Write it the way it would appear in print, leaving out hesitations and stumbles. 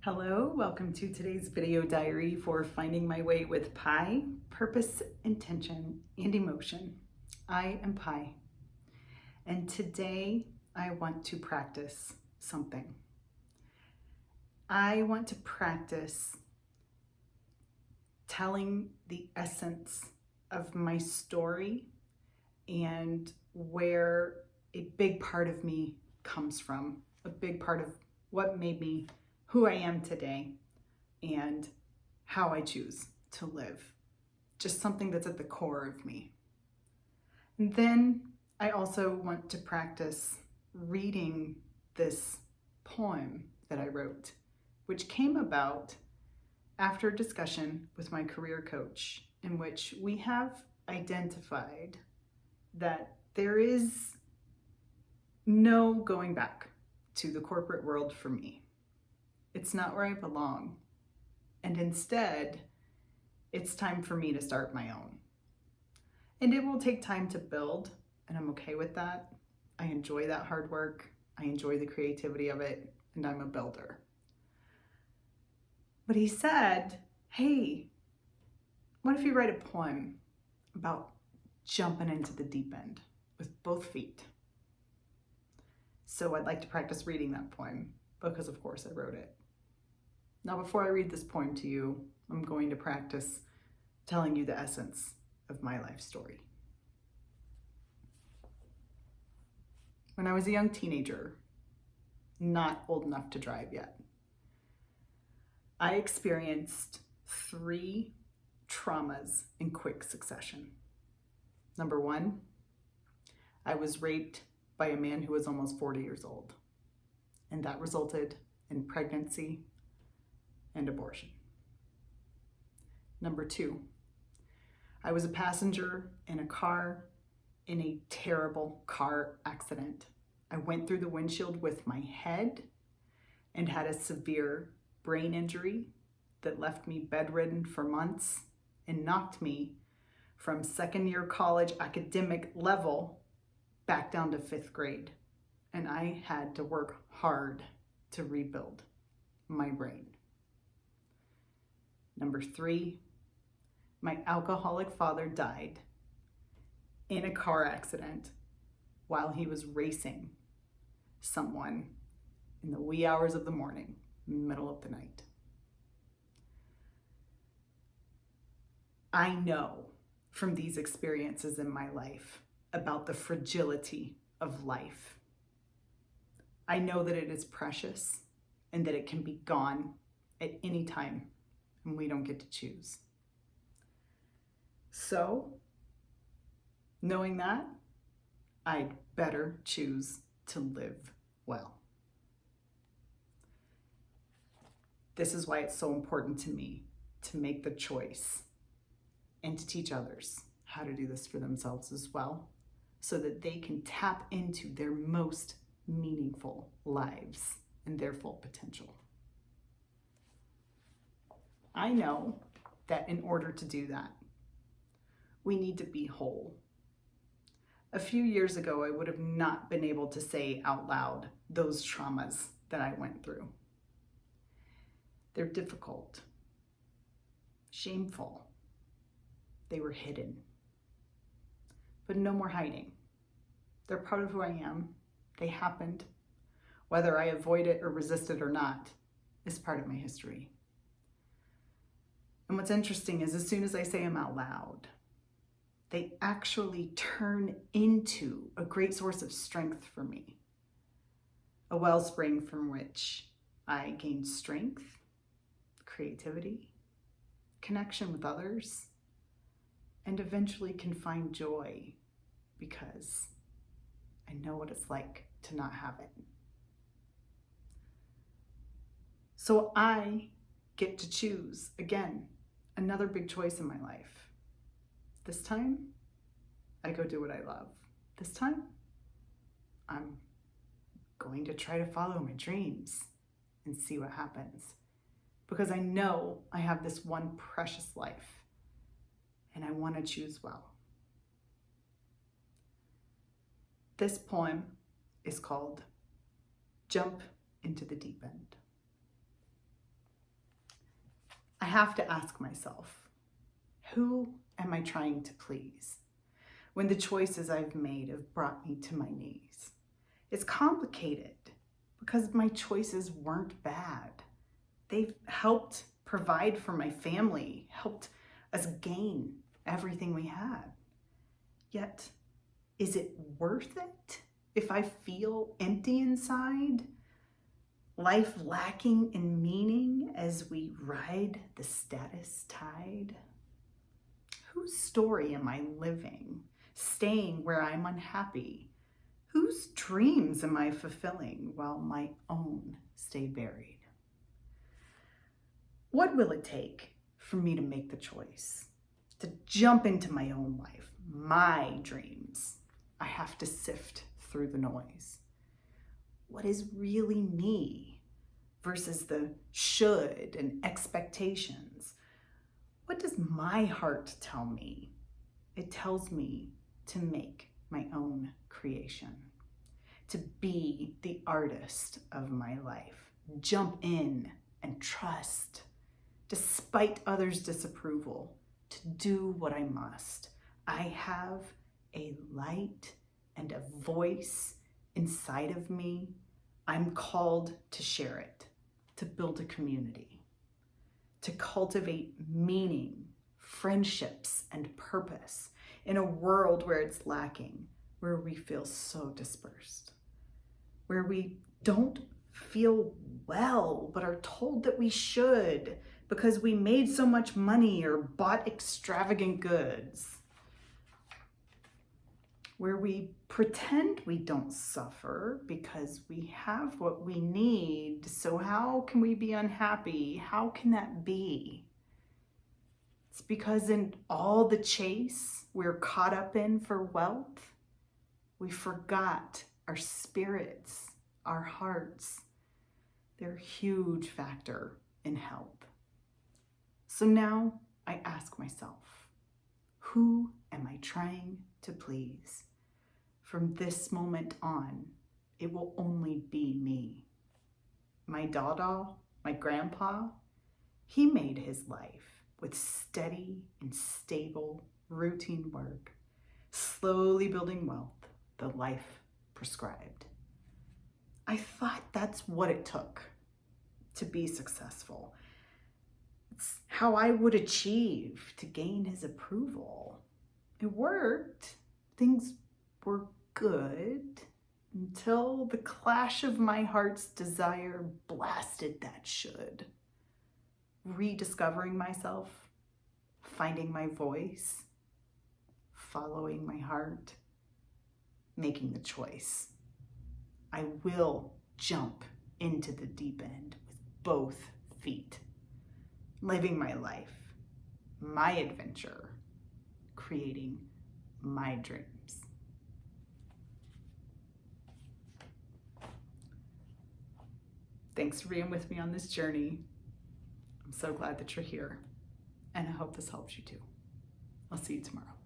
Hello, welcome to today's video diary for finding my way with Pi, purpose, intention, and emotion. I am Pi, and today I want to practice something. I want to practice telling the essence of my story and where a big part of me comes from, a big part of what made me who I am today and how I choose to live. Just something that's at the core of me. And then I also want to practice reading this poem that I wrote, which came about after a discussion with my career coach, in which we have identified that there is no going back to the corporate world for me. It's not where I belong. And instead, it's time for me to start my own. And it will take time to build, and I'm okay with that. I enjoy that hard work. I enjoy the creativity of it, and I'm a builder. But he said, hey, what if you write a poem about jumping into the deep end with both feet? So I'd like to practice reading that poem because, of course, I wrote it. Now, before I read this poem to you, I'm going to practice telling you the essence of my life story. When I was a young teenager, not old enough to drive yet, I experienced 3 traumas in quick succession. Number 1, I was raped by a man who was almost 40 years old, and that resulted in pregnancy and abortion. Number 2, I was a passenger in a car in a terrible car accident. I went through the windshield with my head and had a severe brain injury that left me bedridden for months and knocked me from second-year college academic level back down to 5th grade. And I had to work hard to rebuild my brain. Number 3, my alcoholic father died in a car accident while he was racing someone in the wee hours of the morning, middle of the night. I know from these experiences in my life about the fragility of life. I know that it is precious and that it can be gone at any time, and we don't get to choose. So, knowing that, I'd better choose to live well. This is why it's so important to me to make the choice and to teach others how to do this for themselves as well, so that they can tap into their most meaningful lives and their full potential. I know that in order to do that, we need to be whole. A few years ago, I would have not been able to say out loud those traumas that I went through. They're difficult, shameful. They were hidden. But no more hiding. They're part of who I am. They happened. Whether I avoid it or resist it or not is part of my history. And what's interesting is as soon as I say them out loud, they actually turn into a great source of strength for me. A wellspring from which I gain strength, creativity, connection with others, and eventually can find joy because I know what it's like to not have it. So I get to choose, again, another big choice in my life. This time, I go do what I love. This time, I'm going to try to follow my dreams and see what happens. Because I know I have this one precious life and I want to choose well. This poem is called Jump into the Deep End. have to ask myself, who am I trying to please when the choices I've made have brought me to my knees? It's complicated because my choices weren't bad. They've helped provide for my family, helped us gain everything we had. Yet, is it worth it if I feel empty inside? Life lacking in meaning as we ride the status tide? Whose story am I living, staying where I'm unhappy? Whose dreams am I fulfilling while my own stay buried? What will it take for me to make the choice, to jump into my own life, my dreams? I have to sift through the noise. What is really me versus the should and expectations? What does my heart tell me? It tells me to make my own creation, to be the artist of my life, jump in and trust, despite others' disapproval, to do what I must. I have a light and a voice inside of me. I'm called to share it, to build a community, to cultivate meaning, friendships, and purpose in a world where it's lacking, where we feel so dispersed, where we don't feel well but are told that we should because we made so much money or bought extravagant goods, where we pretend we don't suffer because we have what we need. So how can we be unhappy? How can that be? It's because in all the chase we're caught up in for wealth, we forgot our spirits, our hearts. They're a huge factor in health. So now I ask myself, who am I trying to please? From this moment on, it will only be me. My dada, my grandpa, he made his life with steady and stable routine work, slowly building wealth, the life prescribed. I thought that's what it took to be successful. It's how I would achieve to gain his approval. It worked. Things were good until the clash of my heart's desire blasted that should. Rediscovering myself, finding my voice, following my heart, making the choice. I will jump into the deep end with both feet, living my life, my adventure, creating my dreams. Thanks for being with me on this journey. I'm so glad that you're here, and I hope this helps you too. I'll see you tomorrow.